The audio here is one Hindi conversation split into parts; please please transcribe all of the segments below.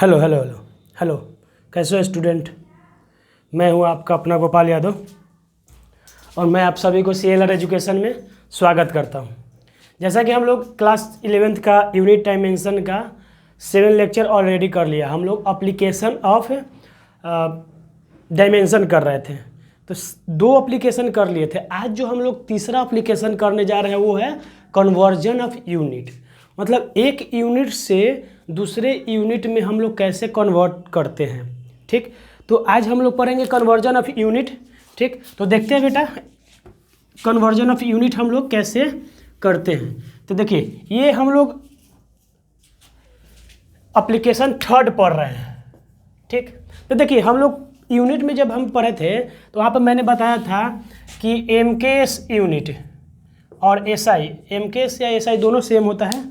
Hello hello hello hello. कैसे हो स्टूडेंट? मैं हूं आपका अपना गोपाल यादव और मैं आप सभी को CLR एजुकेशन में स्वागत करता हूं। जैसा कि हम लोग क्लास 11th का यूनिट डायमेंशन का 7 लेक्चर ऑलरेडी कर लिया। हम लोग एप्लीकेशन ऑफ डायमेंशन कर रहे थे, तो 2 एप्लीकेशन कर लिए थे। आज जो हम लोग तीसरा एप्लीकेशन करने जा रहे हैं वो है कन्वर्जन ऑफ यूनिट। मतलब एक यूनिट से दूसरे यूनिट में हम लोग कैसे कन्वर्ट करते हैं। ठीक, तो आज हम लोग पढ़ेंगे कन्वर्जन ऑफ यूनिट। ठीक, तो देखते हैं बेटा कन्वर्जन ऑफ यूनिट हम लोग कैसे करते हैं। तो देखिए ये हम लोग एप्लीकेशन 3rd पढ़ रहे हैं। ठीक, तो देखिए हम लोग यूनिट में जब हम पढ़े थे तो वहाँ पर मैंने बताया था कि MKS यूनिट और SI, MKS या SI दोनों सेम होता है,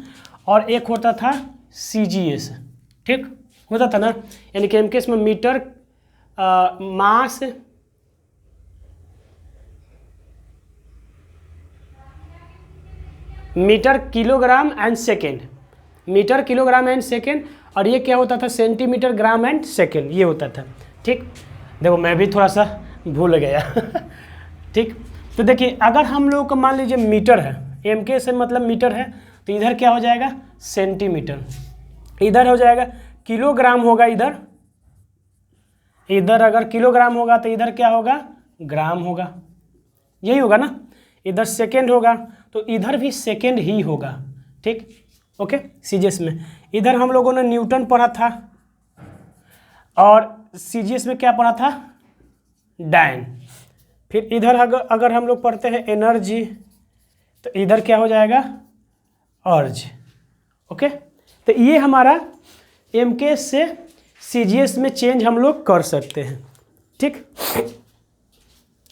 और एक होता था CGS। ठीक होता था ना, यानी कि MKS में metre mass metre kilogram and second, metre kilogram and second, और ये क्या होता था सेंटीमीटर ग्राम एंड सेकेंड, ये होता था। ठीक, देखो मैं भी थोड़ा सा भूल गया। ठीक, तो देखिए अगर हम लोग को मान लीजिए मीटर है, MK से मतलब मीटर है, तो इधर क्या हो जाएगा सेंटीमीटर, इधर हो जाएगा किलोग्राम होगा, इधर अगर किलोग्राम होगा तो इधर क्या होगा ग्राम होगा, यही होगा ना। इधर सेकेंड होगा तो इधर भी सेकेंड ही होगा। ठीक, ओके। CGS में इधर हम लोगों ने न्यूटन पढ़ा था और CGS में क्या पढ़ा था डाइन। फिर इधर अगर हम लोग पढ़ते हैं एनर्जी तो इधर क्या हो जाएगा अर्ज। ओके, तो ये हमारा MK से CGS में चेंज हम लोग कर सकते हैं। ठीक,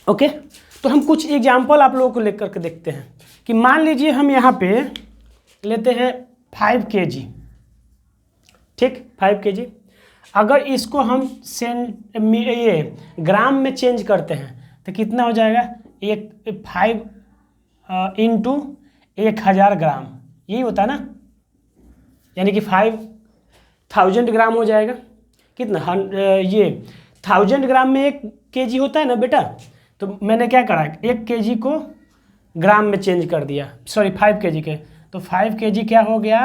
ओके। तो हम कुछ एग्जाम्पल आप लोगों को लेकर के देखते हैं कि मान लीजिए हम यहाँ पे लेते हैं 5 kg। ठीक, 5 kg अगर इसको हम ये ग्राम में चेंज करते हैं तो कितना हो जाएगा 5 इंटू 1000 ग्राम, यही होता है ना, यानी कि 5000 ग्राम हो जाएगा। कितना ये 1000 ग्राम में 1 kg होता है ना बेटा, तो मैंने क्या करा 1 kg को ग्राम में चेंज कर दिया, सॉरी 5 kg के, तो 5 kg क्या हो गया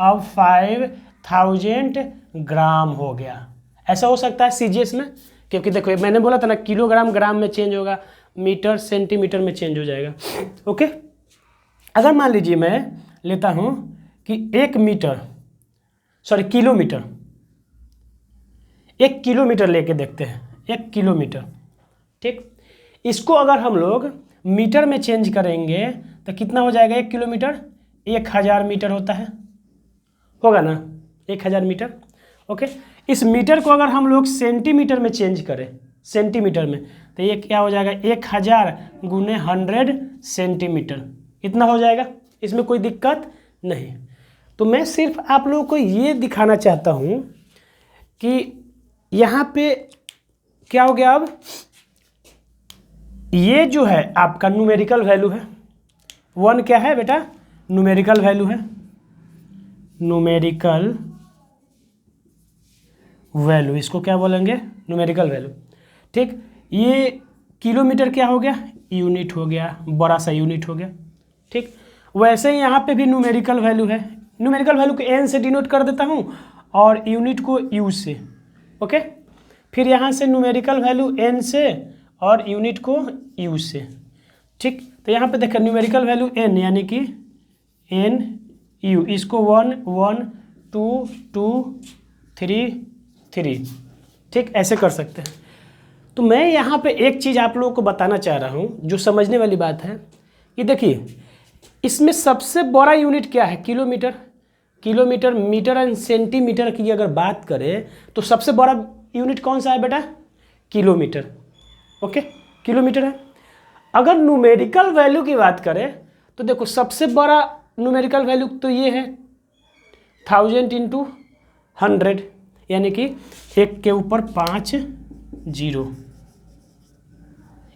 अब 5000 ग्राम हो गया। ऐसा हो सकता है CGS में, क्योंकि देखो मैंने बोला था ना किलोग्राम ग्राम में चेंज होगा, मीटर सेंटीमीटर में चेंज हो जाएगा। ओके, अगर मान लीजिए मैं लेता हूँ कि 1 किलोमीटर, 1 किलोमीटर लेके देखते हैं, 1 किलोमीटर। ठीक, इसको अगर हम लोग मीटर में चेंज करेंगे तो कितना हो जाएगा 1 किलोमीटर 1000 मीटर होता है, होगा ना 1000 मीटर। ओके, इस मीटर को अगर हम लोग सेंटीमीटर में चेंज करें, सेंटीमीटर में, तो ये क्या हो जाएगा 1000 गुने 100 सेंटीमीटर, इतना हो जाएगा, इसमें कोई दिक्कत नहीं। तो मैं सिर्फ आप लोगों को ये दिखाना चाहता हूँ कि यहाँ पे क्या हो गया, अब ये जो है आपका न्यूमेरिकल वैल्यू है, 1 क्या है बेटा न्यूमेरिकल वैल्यू है, न्यूमेरिकल वैल्यू, इसको क्या बोलेंगे न्यूमेरिकल वैल्यू। ठीक, ये किलोमीटर क्या हो गया यूनिट हो गया, बड़ा सा यूनिट हो गया। ठीक, वैसे ही यहाँ पे भी न्यूमेरिकल वैल्यू है, न्यूमेरिकल वैल्यू को N से डिनोट कर देता हूँ और यूनिट को U से। ओके, फिर यहाँ से न्यूमेरिकल वैल्यू N से और यूनिट को U से। ठीक, तो यहाँ पे देखा न्यूमेरिकल वैल्यू N यानी कि N U, इसको 1 1 2 2 3 3। ठीक, ऐसे कर सकते हैं। तो मैं यहाँ पे एक चीज़ आप लोगों को बताना चाह रहा हूँ जो समझने वाली बात है कि देखिए इसमें सबसे बड़ा यूनिट क्या है kilometre. Kilometre, metre and centimetre की अगर बात करें तो सबसे बड़ा यूनिट कौन सा है बेटा किलोमीटर। ओके, किलोमीटर है। अगर न्यूमेरिकल वैल्यू की बात करें तो देखो सबसे बड़ा न्यूमेरिकल वैल्यू तो ये है 1000 इंटू 100, यानी कि 1 के ऊपर 5 0,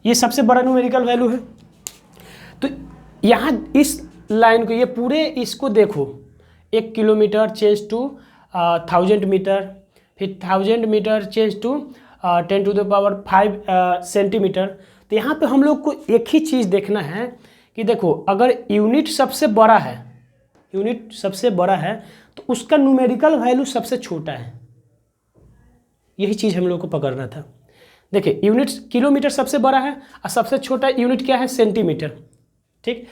ये सबसे बड़ा न्यूमेरिकल वैल्यू है। तो यहाँ इस लाइन को, ये पूरे इसको देखो, 1 किलोमीटर चेंज टू 1000 मीटर, फिर 1000 मीटर चेंज टू 10⁵ सेंटीमीटर। तो यहाँ पे हम लोग को एक ही चीज़ देखना है कि देखो अगर यूनिट सबसे बड़ा है तो उसका न्यूमेरिकल वैल्यू सबसे छोटा है। यही चीज़ हम लोग को पकड़ना था। देखिए यूनिट किलोमीटर सबसे बड़ा है और सबसे छोटा यूनिट क्या है, सेंटीमीटर। ठीक,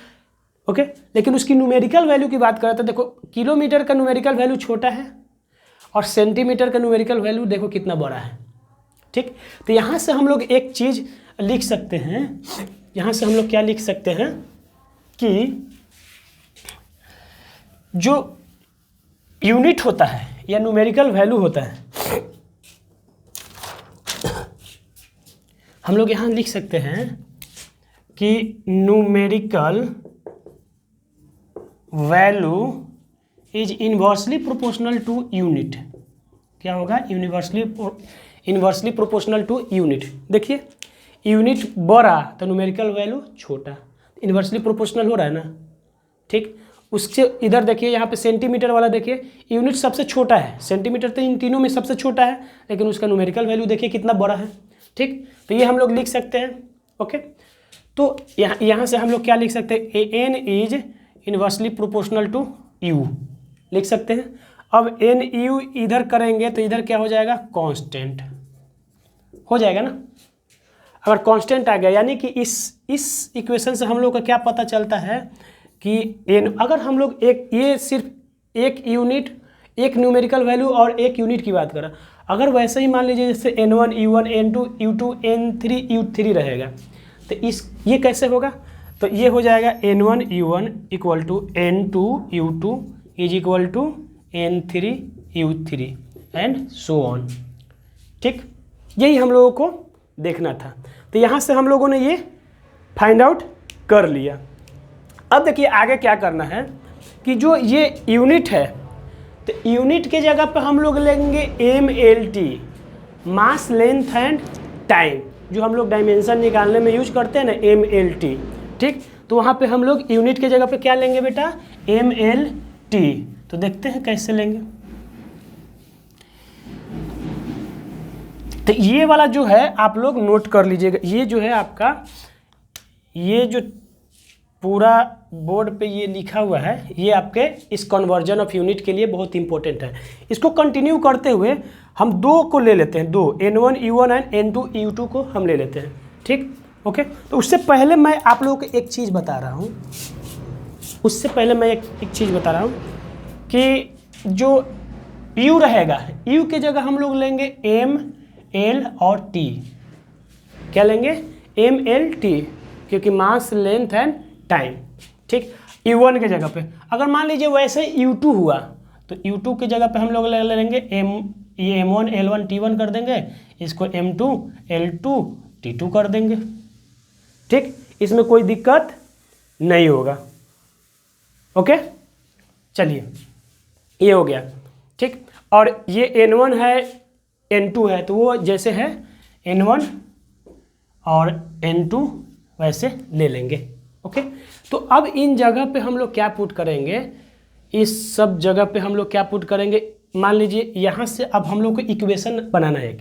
ओके। लेकिन उसकी न्यूमेरिकल वैल्यू की बात करें तो देखो किलोमीटर का न्यूमेरिकल वैल्यू छोटा है और सेंटीमीटर का न्यूमेरिकल वैल्यू देखो कितना बड़ा है। ठीक, तो यहाँ से हम लोग एक चीज़ लिख सकते हैं, यहाँ से हम लोग क्या लिख सकते हैं कि जो यूनिट होता है या न्यूमेरिकल वैल्यू होता है, हम लोग यहाँ लिख सकते हैं कि numerical value is inversely proportional to unit. क्या होगा, इन्वर्सली प्रोपोर्शनल टू यूनिट। देखिए यूनिट बड़ा तो न्यूमेरिकल वैल्यू छोटा, इन्वर्सली प्रोपोर्शनल हो रहा है ना। ठीक, उससे इधर देखिए यहाँ पे सेंटीमीटर वाला देखिए यूनिट सबसे छोटा है, सेंटीमीटर तो इन तीनों में सबसे छोटा है, लेकिन उसका न्यूमेरिकल वैल्यू देखिए कितना बड़ा है। ठीक, तो ये हम लोग लिख सकते हैं। ओके, तो यहाँ से हम लोग क्या लिख सकते हैं, n is inversely proportional to u लिख सकते हैं। अब एन यू इधर करेंगे तो इधर क्या हो जाएगा, कांस्टेंट हो जाएगा ना। अगर कांस्टेंट आ गया यानी कि इस इक्वेशन से हम लोग का क्या पता चलता है कि एन, अगर हम लोग ये सिर्फ एक यूनिट, एक न्यूमेरिकल वैल्यू और एक यूनिट की बात करें, अगर वैसे ही मान लीजिए जैसे N1 U1 N2 U2 N3 U3 रहेगा तो ये कैसे होगा, तो ये हो जाएगा N1 U1 equal to N2 U2 is equal to N3 U3 and so on. ठीक, यही हम लोगों को देखना था। तो यहाँ से हम लोगों ने ये फाइंड आउट कर लिया। अब देखिए आगे क्या करना है कि जो ये यूनिट है तो यूनिट के जगह पे हम लोग लेंगे MLT, mass length and time, जो हम लोग डायमेंशन निकालने में यूज करते हैं ना, MLT। ठीक, तो वहाँ पे हम लोग यूनिट के जगह पे क्या लेंगे बेटा, MLT। तो देखते हैं कैसे लेंगे। तो ये वाला जो है आप लोग नोट कर लीजिएगा, ये जो है आपका, ये जो पूरा बोर्ड पे ये लिखा हुआ है, ये आपके इस कन्वर्जन ऑफ यूनिट के लिए बहुत इंपॉर्टेंट है। इसको कंटिन्यू करते हुए हम दो को ले लेते हैं, दो N1 U1 and N2 U2 को हम ले लेते हैं। ठीक, ओके। तो उससे पहले मैं आप लोगों को एक चीज़ बता रहा हूँ, एक चीज़ बता रहा हूँ कि जो U रहेगा, U के जगह हम लोग लेंगे M, L और T। क्या लेंगे, MLT, क्योंकि मास लेंथ एंड टाइम। ठीक, U1 के जगह पे अगर मान लीजिए वैसे U2 हुआ तो U2 के जगह पे हम लोग ले लेंगे ये M1 L1 T1 कर देंगे, इसको M2 L2 T2 कर देंगे। ठीक, इसमें कोई दिक्कत नहीं होगा। ओके, चलिए ये हो गया। ठीक, और ये N1 है N2 है तो वो जैसे है N1 और N2 वैसे ले लेंगे। ओके, तो अब इन जगह पे हम लोग क्या पुट करेंगे, इस सब जगह पे हम लोग क्या पुट करेंगे, मान लीजिए यहाँ से अब हम लोग को इक्वेशन बनाना है,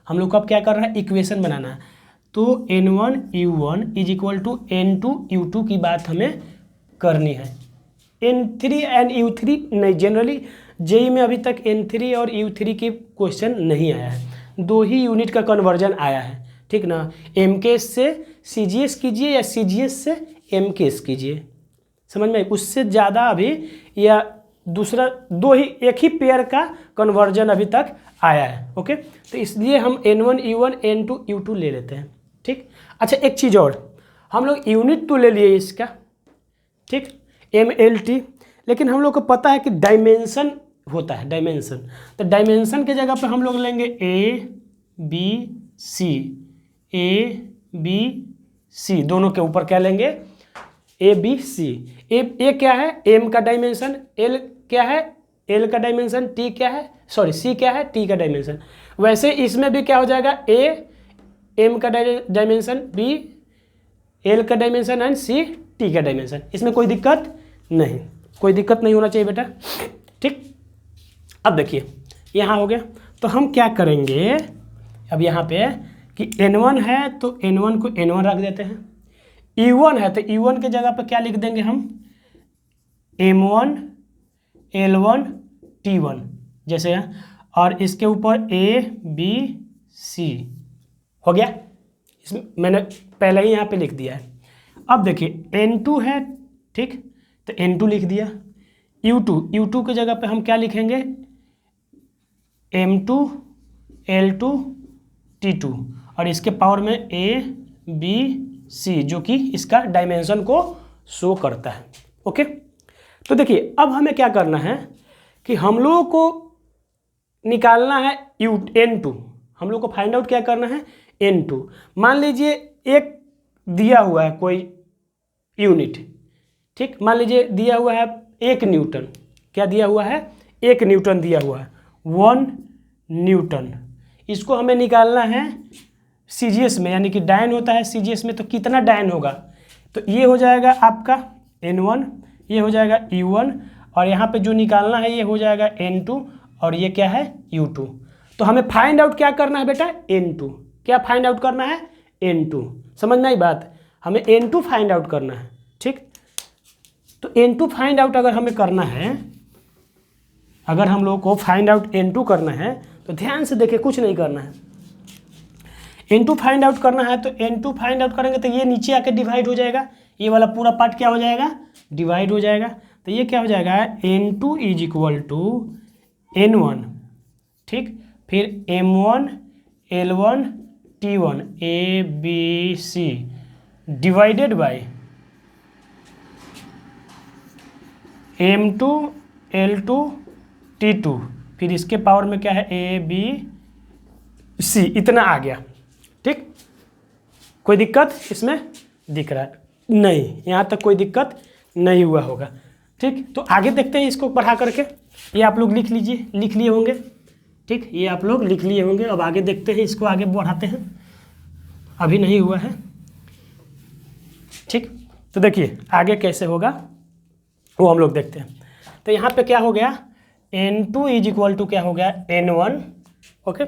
हम लोग को अब क्या करना है, इक्वेशन बनाना है। तो N1 U1 is equal to N2 U2 की बात हमें करनी है। N3 एंड U3 नहीं, जनरली जेई में अभी तक N3 और U3 की क्वेश्चन नहीं आया है, दो ही यूनिट का कन्वर्जन आया है। ठीक ना, MKS से CGS कीजिए या CGS से MKS कीजिए, समझ में, उससे ज़्यादा अभी या दूसरा एक ही पेयर का कन्वर्जन अभी तक आया है। ओके, तो इसलिए हम N1 U1 N2 U2 ले लेते हैं। ठीक, अच्छा एक चीज़ और, हम लोग यूनिट तो ले लिए इसका, ठीक, MLT, लेकिन हम लोग को पता है कि डायमेंशन होता है, डायमेंशन, तो डायमेंशन के जगह पे हम लोग लेंगे ABC, दोनों के ऊपर क्या लेंगे, ABC। ए क्या है, M का डायमेंशन, L क्या है, L का डायमेंशन, T क्या है, C क्या है, T का डायमेंशन। वैसे इसमें भी क्या हो जाएगा, A M का डायमेंशन, B L का डायमेंशन एंड C T का डायमेंशन। इसमें कोई दिक्कत नहीं होना चाहिए बेटा। ठीक, अब देखिए यहाँ हो गया, तो हम क्या करेंगे अब यहाँ पे कि N1 है तो N1 को N1 रख देते हैं, E1 है तो E1 के जगह पे क्या लिख देंगे हम M1 L1 T1 जैसे है, और इसके ऊपर A B C हो गया। इसमें मैंने पहले ही यहाँ पे लिख दिया है। अब देखिए N2 है, ठीक, तो N2 लिख दिया। U2 के जगह पे हम क्या लिखेंगे M2 L2 T2 और इसके पावर में A B C जो कि इसका डायमेंशन को शो करता है। ओके, तो देखिए अब हमें क्या करना है कि हम लोगों को निकालना है N2, हम लोग को फाइंड आउट क्या करना है N2। मान लीजिए एक दिया हुआ है कोई यूनिट, ठीक, मान लीजिए दिया हुआ है 1 न्यूटन, क्या दिया हुआ है 1 न्यूटन दिया हुआ है 1 न्यूटन। इसको हमें निकालना है CGS में, यानी कि डायन होता है CGS में, तो कितना डायन होगा, तो ये हो जाएगा आपका N1, ये हो जाएगा E1 और यहाँ पे जो निकालना है ये हो जाएगा N2 और ये क्या है U2। तो हमें फाइंड आउट क्या करना है बेटा N2, क्या फाइंड आउट करना है N2, समझ में आई बात, हमें N2 फाइंड आउट करना है, ठीक। तो N2 फाइंड आउट अगर हमें करना है, अगर हम लोग को फाइंड आउट N2 करना है तो ध्यान से देखिए, कुछ नहीं करना है। N2 फाइंड आउट करना है तो N2 फाइंड आउट करेंगे तो ये नीचे आके डिवाइड हो जाएगा, ये वाला पूरा पार्ट क्या हो जाएगा डिवाइड हो जाएगा, तो ये क्या हो जाएगा N2 is equal to N1, ठीक, फिर M1 L1 T1 A B C divided by M2 L2 T2, फिर इसके पावर में क्या है A B C, इतना आ गया, ठीक। कोई दिक्कत इसमें दिख रहा है नहीं, यहाँ तक कोई दिक्कत नहीं हुआ होगा, ठीक। तो आगे देखते हैं इसको बढ़ा करके, ये आप लोग लिख लीजिए, लिख लिए होंगे, ठीक, ये आप लोग लिख लिए होंगे। अब आगे देखते हैं, इसको आगे बढ़ाते हैं, अभी नहीं हुआ है, ठीक। तो देखिए आगे कैसे होगा वो हम लोग देखते हैं। तो यहाँ पे क्या हो गया N2 इज इक्वल टू क्या हो गया N1, ओके।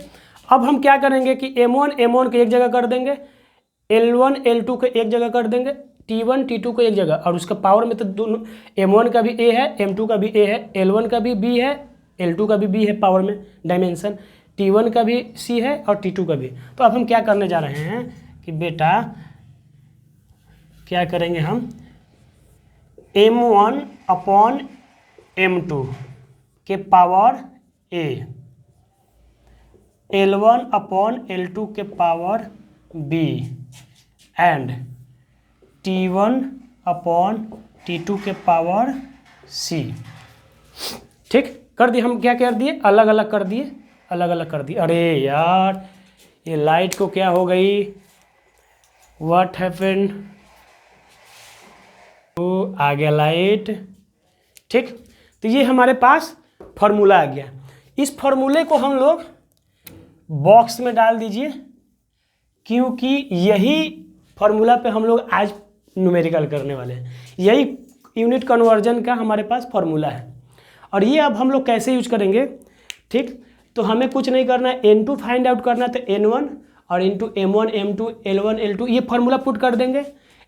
अब हम क्या करेंगे कि M1 को एक जगह कर देंगे, L1 L2 को एक जगह कर देंगे, T1 T2 को एक जगह, और उसका पावर में तो दोनों M1 का भी A है, M2 का भी A है, L1 का भी B है, L2 का भी B है पावर में डायमेंशन, T1 का भी C है और T2 का भी। तो अब हम क्या करने जा रहे हैं कि बेटा क्या करेंगे हम M1 अपॉन M2 के power A, L1 upon L2 के power B and T1 upon T2 के पावर C, ठीक, कर दिए। हम क्या कर दिए अलग अलग कर दिए, अलग अलग कर दिए। अरे यार ये लाइट को क्या हो गई, व्हाट हैपेंड, तो आ गया लाइट, ठीक। तो ये हमारे पास फॉर्मूला आ गया, इस फॉर्मूले को हम लोग बॉक्स में डाल दीजिए, क्योंकि यही फॉर्मूला पे हम लोग आज न्यूमेरिकल करने वाले हैं, यही यूनिट कन्वर्जन का हमारे पास फॉर्मूला है। और ये अब हम लोग कैसे यूज करेंगे, ठीक, तो हमें कुछ नहीं करना है, N2 फाइंड आउट करना है, तो N1 और into M1 M2 L1 L2 ये फार्मूला पुट कर देंगे।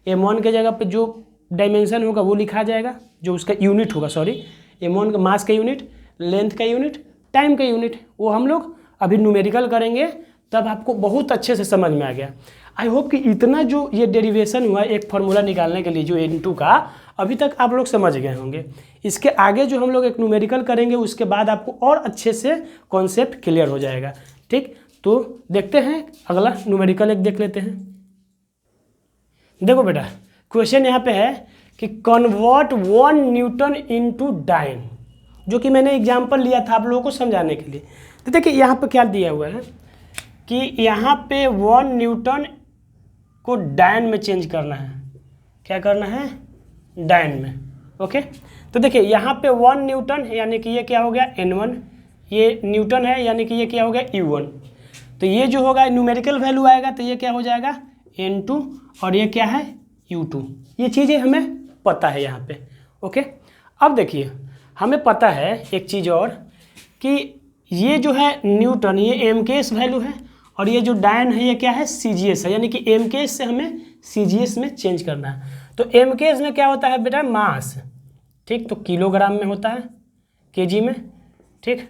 M1 के जगह पे जो डायमेंशन होगा वो लिखा जाएगा, जो उसका यूनिट होगा, सॉरी M1 का मास का यूनिट, लेंथ का यूनिट, टाइम का यूनिट, वो हम लोग अभी न्यूमेरिकल करेंगे, तब आपको बहुत अच्छे से समझ में आ गया। आई होप कि इतना जो ये डेरिवेशन हुआ एक फार्मूला निकालने के लिए जो N2 का, अभी तक आप लोग समझ गए होंगे। इसके आगे जो हम लोग एक न्यूमेरिकल करेंगे उसके बाद आपको और अच्छे से कॉन्सेप्ट क्लियर हो जाएगा, ठीक। तो देखते हैं अगला न्यूमेरिकल एक देख लेते हैं। देखो बेटा क्वेश्चन यहाँ पे है कि कन्वर्ट 1 न्यूटन इनटू डाइन, जो कि मैंने एग्जांपल लिया था आप लोगों को समझाने के लिए। तो देखिए यहाँ पे क्या दिया हुआ है कि यहाँ पे 1 न्यूटन को डाइन में चेंज करना है। क्या करना है? डाइन में। ओके, तो देखिए यहाँ पे 1 न्यूटन यानी कि ये क्या हो गया N1, ये न्यूटन है यानी कि ये क्या हो गया U1। तो ये जो होगा न्यूमेरिकल वैल्यू आएगा तो ये क्या हो जाएगा N2 और ये क्या है U2। ये चीज़ें हमें पता है यहाँ पे। ओके, अब देखिए हमें पता है एक चीज़ और कि ये जो है न्यूटन, ये एमकेएस वैल्यू है, और ये जो डायन है ये क्या है, सीजीएस है, यानी कि एमकेएस से हमें सीजीएस में चेंज करना है। तो एमकेएस में क्या होता है बेटा, मास, ठीक, तो किलोग्राम में होता है, केजी में, ठीक।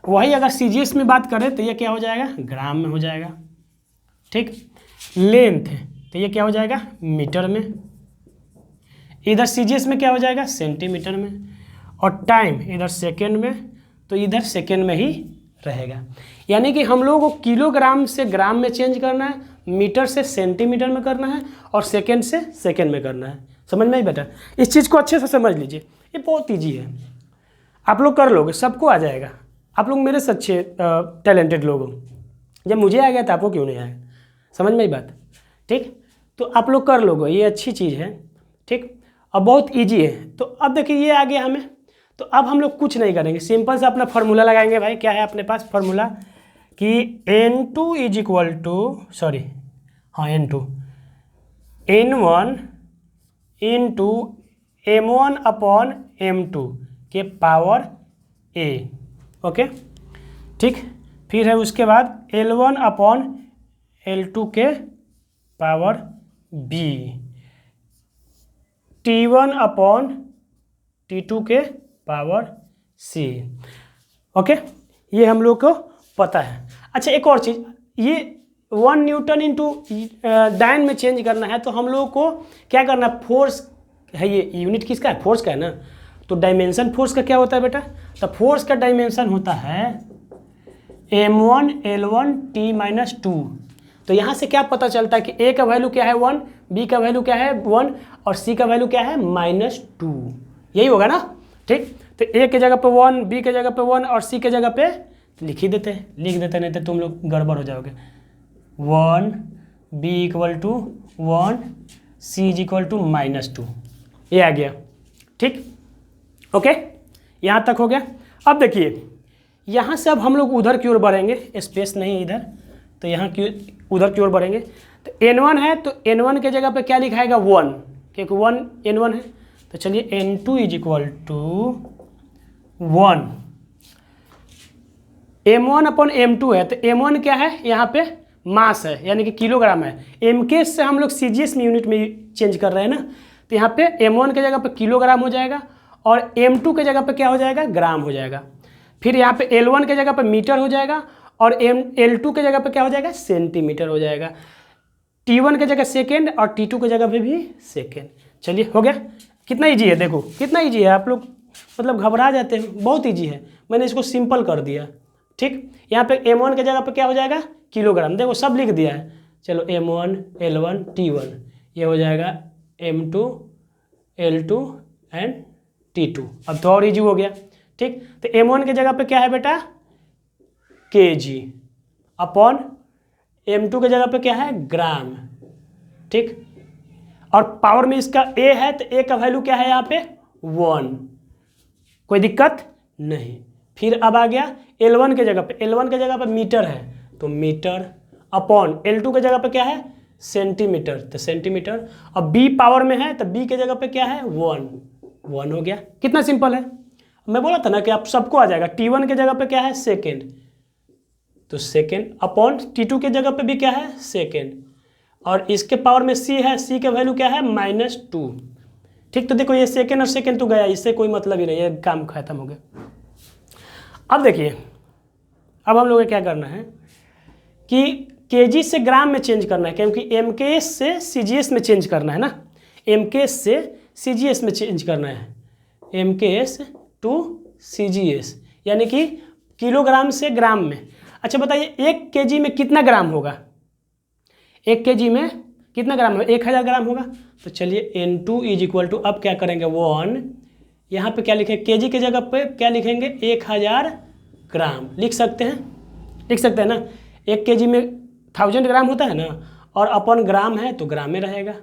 वही अगर सीजीएस में बात करें तो ये क्या हो जाएगा, ग्राम में हो जाएगा, ठीक। लेंथ तो ये क्या हो जाएगा, मीटर में। इधर सीजीएस में क्या हो जाएगा, सेंटीमीटर में। और टाइम इधर सेकेंड में, तो इधर सेकेंड में ही रहेगा। यानी कि हम लोगों को किलोग्राम से ग्राम में चेंज करना है, मीटर से सेंटीमीटर में करना है, और सेकेंड से सेकेंड में करना है। समझ में ही बेटा, इस चीज़ को अच्छे से समझ लीजिए, ये बहुत ईजी है, आप लोग कर लोगे, सबको आ जाएगा। आप लोग मेरे से अच्छे टैलेंटेड लोग हो, जब मुझे आ गया तो आपको क्यों नहीं आएगा, समझ में ही बात, ठीक। तो आप लोग कर लोगे, ये अच्छी चीज़ है, ठीक, और बहुत ईजी है। तो अब देखिए ये आ गया हमें, तो अब हम लोग कुछ नहीं करेंगे, सिंपल से अपना फार्मूला लगाएंगे। भाई क्या है अपने पास फार्मूला, कि N2 is equal to, sorry हाँ N2, N1 into M1 upon M2 के पावर A, ओके, ठीक। फिर है उसके बाद L1 अपॉन L2 के power B, T1 upon T2 के पावर C, ओके, ये हम लोग को पता है। अच्छा एक और चीज़, ये 1 न्यूटन इंटू डायन में चेंज करना है, तो हम लोगों को क्या करना है, फोर्स है, ये यूनिट किसका है, फोर्स का है ना। तो डायमेंशन फोर्स का क्या होता है बेटा, तो फोर्स का डायमेंशन होता है M1 L1 T-2। तो यहाँ से क्या पता चलता है कि A का वैल्यू क्या है 1, B का वैल्यू क्या है 1, और C का वैल्यू क्या है -2, यही होगा ना, ठीक। तो A के जगह पे 1, B के जगह पे 1 और C के जगह पे लिख ही देते हैं, लिख देते, नहीं तो तुम लोग गड़बड़ हो जाओगे। 1 B equal to 1, C is equal to -2, ये आ गया, ठीक, ओके, यहाँ तक हो गया। अब देखिए यहाँ से अब हम लोग उधर की ओर बढ़ेंगे, स्पेस नहीं इधर, तो यहाँ की उधर की ओर बढ़ेंगे। तो N1 है, तो N1 के जगह पे क्या लिखाएगा 1, क्योंकि 1 N1 है। तो चलिए N2 is equal to 1, M1 upon M2 है, तो M1 क्या है, यहाँ पे मास है, यानी कि किलोग्राम है। MK से हम लोग CGS में यूनिट में चेंज कर रहे हैं ना, तो यहाँ पे M1 के जगह पे किलोग्राम हो जाएगा, और M2 के जगह पे क्या हो जाएगा, ग्राम हो जाएगा। फिर यहाँ पे L1 के जगह पे मीटर हो जाएगा, और L2 के जगह पे क्या हो जाएगा, सेंटीमीटर हो जाएगा। T1 के जगह सेकेंड, और T2 के जगह पे भी सेकेंड। चलिए हो गया, कितना ईजी है, देखो कितना ईजी है, आप लोग मतलब घबरा जाते हैं, बहुत ईजी है, मैंने इसको सिंपल कर दिया, ठीक। यहाँ पे M1 के जगह पे क्या हो जाएगा, किलोग्राम, देखो सब लिख दिया है। चलो M1 L1 T1, ये हो जाएगा M2 L2 एंड T2। अब तो और ईजी हो गया, ठीक। तो M1 के जगह पे क्या है बेटा, kg, अपॉन M2 के जगह पे क्या है, ग्राम, ठीक। और पावर में इसका A है, तो A का वैल्यू क्या है यहाँ पे 1, कोई दिक्कत नहीं। फिर अब आ गया L1 के जगह पे, L1 के जगह पे मीटर है, तो मीटर, अपॉन L2 के जगह पे क्या है, सेंटीमीटर, तो सेंटीमीटर। अब B पावर में है, तो B के जगह पे क्या है 1 हो गया। कितना सिंपल है, मैं बोला था ना कि आप सबको आ जाएगा। T1 के जगह पे क्या है, सेकेंड, तो सेकेंड, अपॉन T2 के जगह पे भी क्या है, सेकेंड, और इसके पावर में C है, C के वैल्यू क्या है -2, ठीक। तो देखो ये सेकेंड और सेकेंड तो गया, इससे कोई मतलब ही नहीं, ये काम खत्म हो गया। अब देखिए, अब हम लोग को क्या करना है कि केजी से ग्राम में चेंज करना है, क्योंकि MKS से CGS में चेंज करना है ना, MKS से CGS में चेंज करना है, MKS टू CGS, यानी कि किलोग्राम से ग्राम में। अच्छा बताइए 1 kg में कितना ग्राम होगा, 1 kg में कितना ग्राम होगा, 1000 ग्राम होगा। तो चलिए N2 इज इक्वल टू, अब क्या करेंगे 1, यहाँ पे क्या लिखेंगे, केजी के जगह पे क्या लिखेंगे 1000 ग्राम, लिख सकते हैं ना। 1 kg में 1000 ग्राम होता है ना, और अपन ग्राम है तो ग्राम में रहेगा,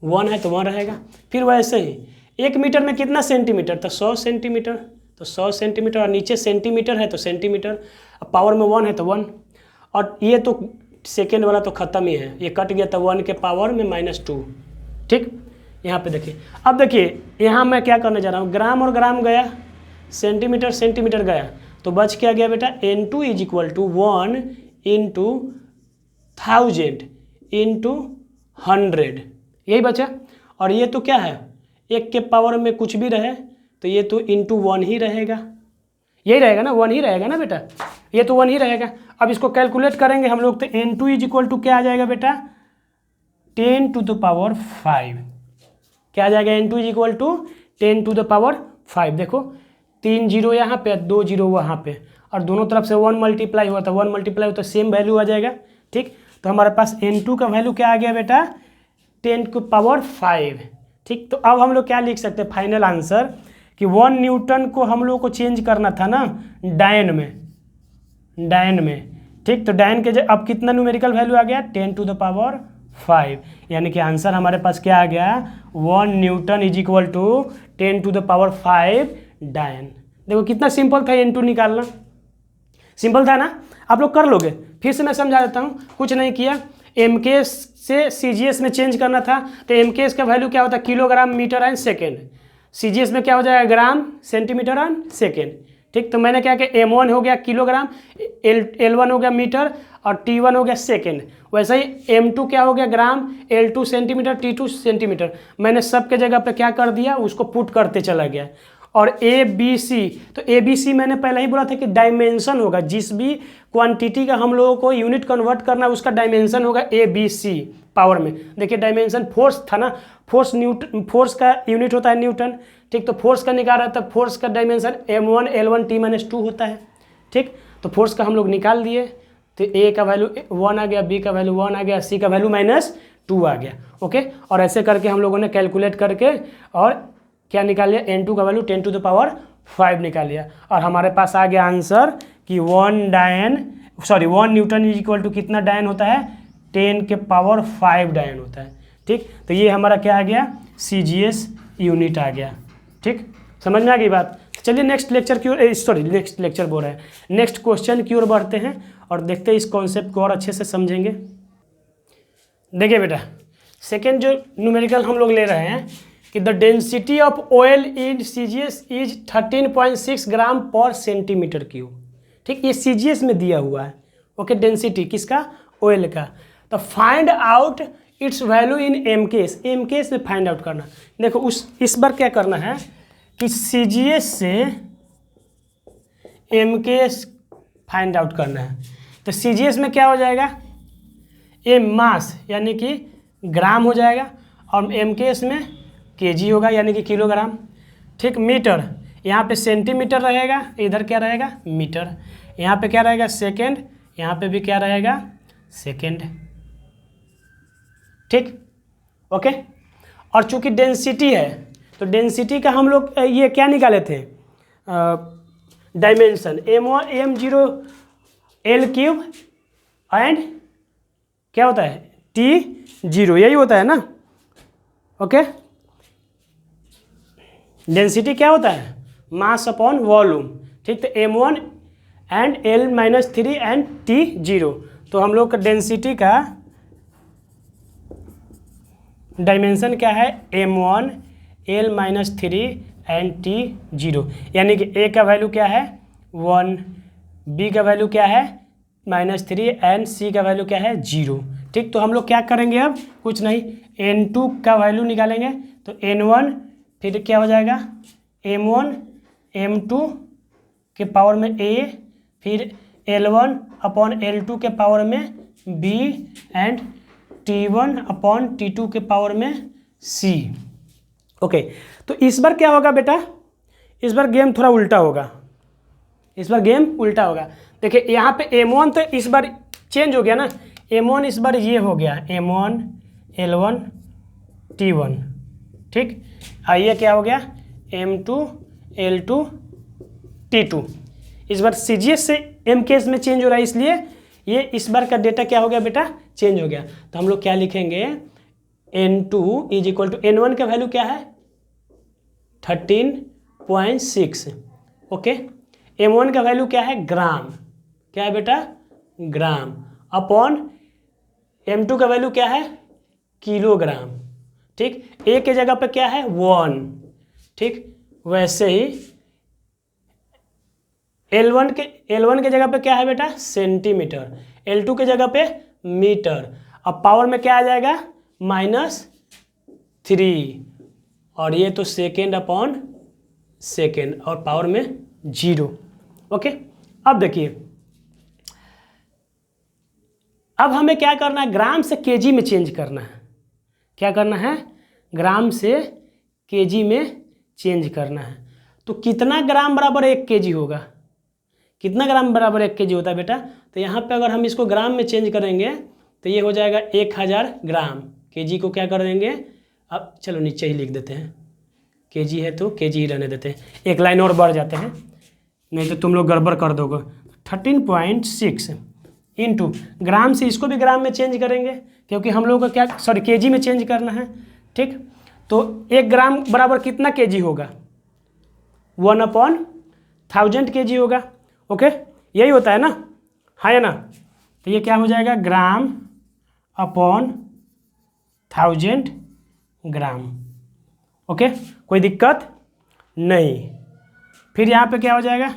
1 है तो 1 रहेगा। फिर वैसे ही 1 मीटर में कितना सेंटीमीटर, तो 100 सेंटीमीटर, तो 100 सेंटीमीटर, और नीचे सेंटीमीटर है तो सेंटीमीटर, अब पावर में 1 है तो 1, और ये तो सेकेंड वाला तो ख़त्म ही है, ये कट गया, तो 1 के पावर में -2, ठीक। यहाँ पे देखिए, अब देखिए यहाँ मैं क्या करने जा रहा हूँ, ग्राम और ग्राम गया, सेंटीमीटर सेंटीमीटर गया, तो बच क्या गया बेटा, N2 is equal to 1 into 1000 into 100, यही बचा। और ये तो क्या है, 1 के पावर में कुछ भी रहे तो ये तो इंटू 1 ही रहेगा, यही रहेगा ना, 1 ही रहेगा ना बेटा, ये तो 1 ही रहेगा। अब इसको कैलकुलेट करेंगे हम लोग तो N2 इज इक्वल टू क्या आ जाएगा बेटा, 10 टू द पावर 5। क्या आ जाएगा, N2 is equal to 10 to the power 5। देखो 3 जीरो यहाँ पे 2 जीरो वहाँ पे, और दोनों तरफ से 1 मल्टीप्लाई हुआ था, 1 मल्टीप्लाई हुआ तो सेम वैल्यू आ जाएगा। ठीक, तो हमारे पास N2 का वैल्यू क्या आ गया बेटा, 10 टू पावर 5। ठीक, तो अब हम लोग क्या लिख सकते हैं फाइनल आंसर, कि 1 न्यूटन को हम लोग को चेंज करना था ना डायन में। ठीक, तो डायन के अब कितना न्यूमेरिकल वैल्यू आ गया, 10 टू द पावर 5, यानी कि आंसर हमारे पास क्या आ गया, 1 newton is equal to 10 to the power 5 dyne. देखो कितना सिंपल था N2 निकालना, सिंपल था ना, आप लोग कर लोगे। फिर से मैं समझा देता हूँ, कुछ नहीं किया, MKS से CGS में चेंज करना था, तो MKS का वैल्यू क्या होता है, kilogram metre and second, CGS में क्या हो जाएगा, ग्राम सेंटीमीटर एंड सेकेंड। ठीक, तो मैंने क्या किया, M1 हो गया किलोग्राम, L1 हो गया मीटर और T1 हो गया सेकेंड। वैसे ही M2 क्या हो गया, ग्राम, L2 सेंटीमीटर, T2 सेंटीमीटर। मैंने सब के जगह पे क्या कर दिया, उसको पुट करते चला गया। और ABC, तो ABC मैंने पहले ही बोला था कि डायमेंशन होगा, जिस भी क्वांटिटी का हम लोगों को यूनिट कन्वर्ट करना है उसका डायमेंशन होगा ABC पावर में। देखिए डायमेंशन फोर्स था ना, फोर्स का यूनिट होता है न्यूटन। ठीक, तो फोर्स का निकाल रहा था, फोर्स का डायमेंशन M1 L1 T-2 होता है। ठीक, तो फोर्स का हम लोग निकाल दिए, तो A का वैल्यू 1 आ गया, B का वैल्यू 1 आ गया, C का वैल्यू -2 आ गया। ओके, और ऐसे करके हम लोगों ने कैलकुलेट करके और क्या निकाल लिया, N2 का वैल्यू 10 टू द पावर 5 निकाल लिया, और हमारे पास आ गया आंसर कि 1 न्यूटन इज इक्वल टू कितना डायन होता है, 10 के पावर 5 डायन होता है। ठीक, तो ये हमारा क्या आ गया, CGS यूनिट आ गया। ठीक, समझ में आ गई बात। चलिए नेक्स्ट लेक्चर की ओर, नेक्स्ट लेक्चर बोल रहे हैं, नेक्स्ट क्वेश्चन की ओर बढ़ते हैं और देखते हैं इस कॉन्सेप्ट को और अच्छे से समझेंगे। देखिए बेटा, सेकेंड जो न्यूमेरिकल हम लोग ले रहे हैं कि the density of oil in CGS is 13.6 ग्राम पर सेंटीमीटर क्यूब। ठीक, ये CGS में दिया हुआ है। ओके, डेंसिटी किसका, ऑयल का। तो find out it's value in MKS में फाइंड आउट करना। देखो इस बार क्या करना है कि CGS से MKS फाइंड आउट करना है। तो CGS में क्या हो जाएगा, ये मास यानी कि ग्राम हो जाएगा, और MKS में kg होगा यानी कि किलोग्राम। ठीक, मीटर यहाँ पे सेंटीमीटर रहेगा, इधर क्या रहेगा, मीटर। यहाँ पे क्या रहेगा, सेकेंड, यहाँ पे भी क्या रहेगा, सेकेंड। ठीक, ओके। और चूंकि डेंसिटी है तो डेंसिटी का हम लोग ये क्या निकाले थे, dimension M1 M0 L³ and क्या होता है, T0, यही होता है ना। ओके, डेंसिटी क्या होता है, मास अपॉन वॉल्यूम। ठीक, तो M1 and L-3 and T0, तो हम लोग का डेंसिटी का डायमेंशन क्या है, M1 L-3 एंड T0, यानी कि A का वैल्यू क्या है 1, B का वैल्यू क्या है -3 एंड C का वैल्यू क्या है 0। ठीक, तो हम लोग क्या करेंगे, अब कुछ नहीं, N2 का वैल्यू निकालेंगे, तो N1 फिर क्या हो जाएगा, M1 M2 के पावर में A, फिर L1 अपॉन L2 के पावर में B and T1 upon T2 के पावर में C। ओके, तो इस बार क्या होगा बेटा, इस बार गेम थोड़ा उल्टा होगा, इस बार गेम उल्टा होगा। देखिए यहाँ पे M1 तो इस बार चेंज हो गया ना, M1 इस बार ये हो गया M1 L1 T1। ठीक, ये क्या हो गया M2 L2 T2। इस बार CGS से MKS में चेंज हो रहा है, इसलिए ये इस बार का डेटा क्या हो गया बेटा, चेंज हो गया। तो हम लोग क्या लिखेंगे, N2 is equal to N1 का वैल्यू क्या है 13.6। ओके, M1 का वैल्यू क्या है ग्राम, क्या है बेटा ग्राम, अपॉन M2 का वैल्यू क्या है किलोग्राम। ठीक, A के जगह पे क्या है 1। ठीक, वैसे ही L1 के जगह पे क्या है बेटा, सेंटीमीटर, L2 के जगह पे मीटर। अब पावर में क्या आ जाएगा, -3, और ये तो सेकेंड अपॉन सेकेंड, और पावर में 0। ओके, अब देखिए, अब हमें क्या करना है, ग्राम से केजी में चेंज करना है। क्या करना है, ग्राम से केजी में चेंज करना है। तो कितना ग्राम बराबर 1 केजी होगा, कितना ग्राम बराबर 1 केजी होता है बेटा, तो यहाँ पे अगर हम इसको ग्राम में चेंज करेंगे तो ये हो जाएगा 1000 ग्राम। केजी को क्या कर देंगे, अब चलो नीचे ही लिख देते हैं, केजी है तो केजी ही रहने देते हैं, एक लाइन और बढ़ जाते हैं, नहीं तो तुम लोग गड़बड़ कर दोगे। 13.6 इंटू ग्राम से इसको भी ग्राम में चेंज करेंगे, क्योंकि हम लोग को क्या, सॉरी, केजी में चेंज करना है। ठीक, तो 1 ग्राम बराबर कितना केजी होगा, 1/1000 केजी होगा। ओके, यही होता है ना, है ना। तो ये क्या हो जाएगा, ग्राम अपॉन 1000 ग्राम। ओके, कोई दिक्कत नहीं। फिर यहाँ पे क्या हो जाएगा,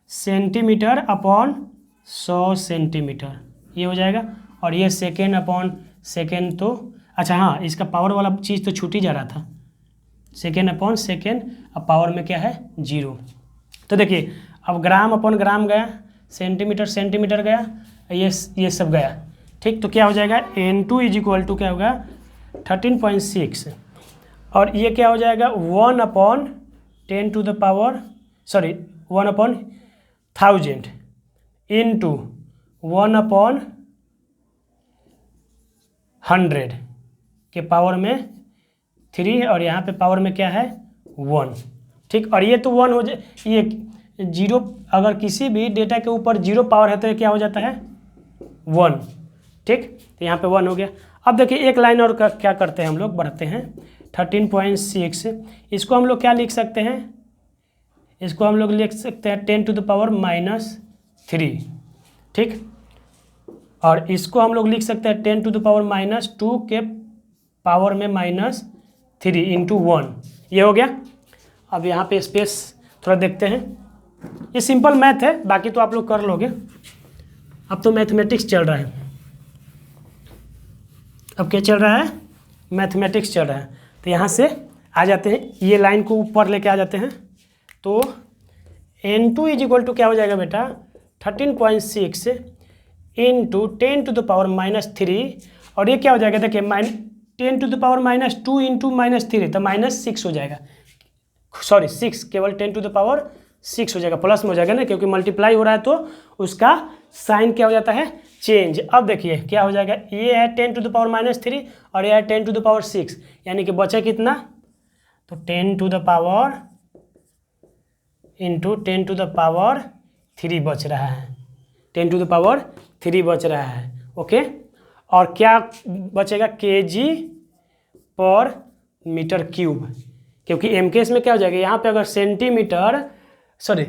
सेंटीमीटर अपॉन 100 सेंटीमीटर, ये हो जाएगा। और ये सेकेंड अपॉन सेकेंड, तो अच्छा हाँ, इसका पावर वाला चीज़ तो छूट ही जा रहा था, सेकेंड अपॉन सेकेंड, अब पावर में क्या है, 0। तो देखिए, अब ग्राम अपॉन ग्राम गया, सेंटीमीटर सेंटीमीटर गया, ये सब गया। ठीक, तो क्या हो जाएगा, N2 = क्या होगा, 13.6, और ये क्या हो जाएगा, 1/1000 इंटू 1/100 के पावर में 3, और यहाँ पे पावर में क्या है, 1। ठीक, और ये तो 1 हो जाए, ये 0, अगर किसी भी डेटा के ऊपर 0 पावर है तो ये क्या हो जाता है, 1। ठीक, तो यहाँ पे 1 हो गया। अब देखिए, एक लाइन और क्या करते हैं हम लोग, बढ़ते हैं। 13.6, इसको हम लोग क्या लिख सकते हैं, इसको हम लोग लिख सकते हैं 10⁻³ ठीक, और इसको हम लोग लिख सकते हैं 10⁻² के पावर में -3 इंटू 1। ये हो गया। अब यहाँ पे स्पेस थोड़ा देखते हैं, ये सिंपल मैथ है, बाकी तो आप लोग कर लोगे। अब तो मैथमेटिक्स चल रहा है, अब क्या चल रहा है, मैथमेटिक्स चल रहा है। तो यहाँ से आ जाते हैं, ये लाइन को ऊपर लेके आ जाते हैं। तो N2 = क्या हो जाएगा बेटा, 13.6 इंटू 10⁻³ और ये क्या हो जाएगा, देखिए 10⁻² इंटू -3 तो -6 हो जाएगा, सॉरी 6, केवल 10⁻6 हो जाएगा, प्लस में हो जाएगा ना, क्योंकि मल्टीप्लाई हो रहा है तो उसका साइन क्या हो जाता है, चेंज। अब देखिए क्या हो जाएगा, ये है 10⁻³ और ये है 10⁻6, यानी कि बचा कितना, तो 10⁻³ इंटू 10⁻³ बच रहा है, 10⁻³ बच रहा है। ओके, और क्या बचेगा, kg/m³, क्योंकि MKS में क्या हो जाएगा, यहाँ पे अगर सेंटीमीटर, सॉरी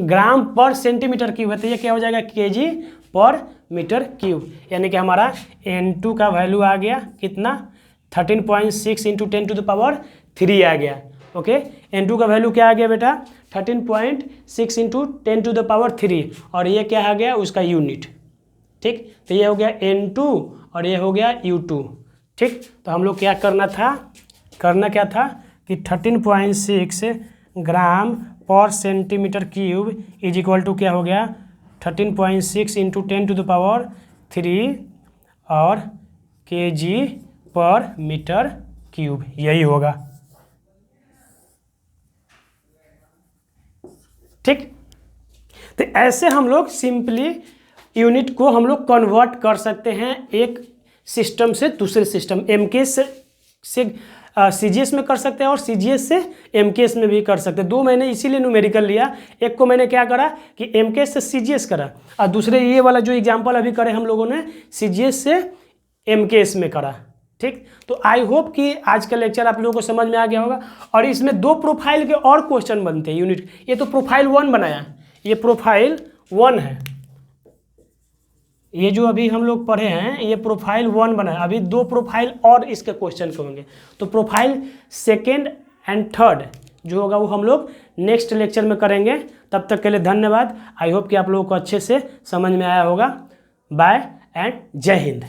ग्राम/सेंटीमीटर³ है तो ये क्या हो जाएगा, kg/m³, यानी कि हमारा N2 का वैल्यू आ गया कितना, 13.6 इंटू 10⁻³ आ गया। ओके, N2 का वैल्यू क्या आ गया बेटा, 13.6 इंटू 10⁻³ और ये क्या आ गया, उसका यूनिट। ठीक, तो ये हो गया N2 और ये हो गया U2। ठीक, तो हम लोग क्या करना था, करना क्या था कि 13.6 ग्राम/सेंटीमीटर³ = क्या हो गया, 13.6 इंटू 10⁻³ और kg/m³, यही होगा। ठीक, तो ऐसे हम लोग सिंपली यूनिट को हम लोग कन्वर्ट कर सकते हैं एक सिस्टम से दूसरे सिस्टम, MKS से CGS में कर सकते हैं और CGS से MKS में भी कर सकते हैं। दो मैंने इसीलिए न्यूमेरिकल लिया, एक को मैंने क्या करा कि MKS से CGS करा और दूसरे ये वाला जो एग्जांपल अभी करे हम लोगों ने CGS से MKS में करा। ठीक, तो आई होप कि आज का लेक्चर आप लोगों को समझ में आ गया होगा। और इसमें 2 प्रोफाइल के और क्वेश्चन बनते हैं यूनिट, ये तो प्रोफाइल 1 बनाया, ये प्रोफाइल 1 है, ये जो अभी हम लोग पढ़े हैं ये प्रोफाइल 1 बना है, अभी 2 प्रोफाइल और इसके क्वेश्चन के होंगे। तो प्रोफाइल 2nd एंड 3rd जो होगा वो हम लोग नेक्स्ट लेक्चर में करेंगे। तब तक के लिए धन्यवाद। आई होप कि आप लोगों को अच्छे से समझ में आया होगा। बाय एंड जय हिंद।